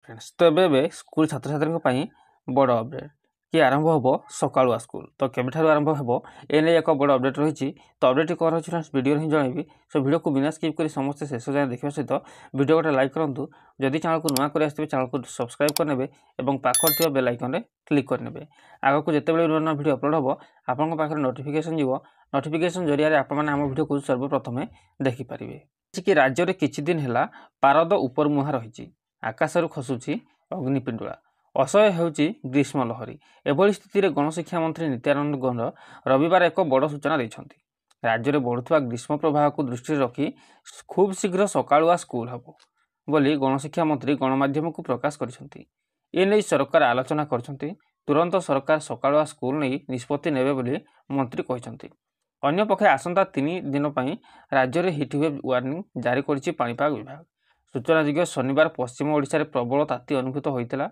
Friends तो एबे school छात्र छात्री बड़ अपडेट कि आरंभ हम सकालुआ स्कूल तो केबेठार आरंभ हम एने एक बड़ अपडेट रही तो अपडेट कौन रही फ्रेंड्स वीडियो ही जनइबी सो वीडियो को बिना स्किप कर समस्त शेष जाए देखा सहित वीडियो गोटे लाइक करूँ जदि चैनल को नुआ कर चैनल को सब्सक्राइब करने और पाखर बेल आइकन क्लिक करने आग को जिते नुआ नुआ वीडियो अपलोड हम आपंक पाखे नोटिफिकेशन जीव नोटिफिकेशन जरिए आम वीडियो को सर्वप्रथम देखिपारे कि राज्य में किछि दिन है पारद उपर मुहा रही आकाशरू खसुची अग्निपिंडुला असह्य होउची ग्रीष्म लहरी एभली स्थिति में गणशिक्षा मंत्री नित्यानंद गौड़ रविवार एक बड़ सूचना देइछन्ति। राज्य में बढ़ुवा ग्रीष्म प्रवाह को दृष्टि रखी खूब शीघ्र सकालुआ स्कूल हम बोली गणशिक्षा मंत्री गणमाध्यम को प्रकाश करिसेंति। एने सरकार आलोचना करछन्ति तुरंत सरकार सकालुआ स्कूल नहीं निष्पत्ति नेबे बोली मंत्री कहिसेंति। अन्य पक्षे आसंता 3 दिन पई राज्य में हिटवेव वार्निंग जारी करिछि पाणीपाग विभाग। सूचनायोग्य शनिवार पश्चिम ओडिशा रे प्रबल ताती अनुभूत होता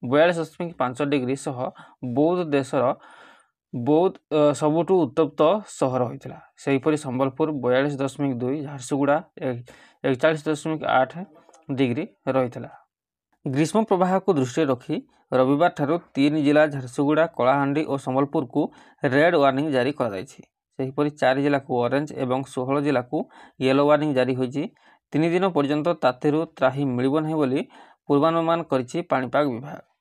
42.5 डिग्री सह बौद्ध सबुठु उत्तप्त सहर होता सेहीपरि संबलपुर 42.2 झारसुगुड़ा 41.8 डिग्री रही। ग्रीष्म प्रवाह को दृष्टि रखी रविवार ठारू 3 जिला झारसुगुड़ा कलाहांडी और संबलपुर को रेड वार्निंग जारी कर 4 जिला को ऑरेंज एवं 16 जिला को येलो वार्निंग जारी होती 3 दिन पर्यंत तातीरू त्राही मिलिब नहीं बोली पूर्वानुमान करिछि पाणीपाग विभाग।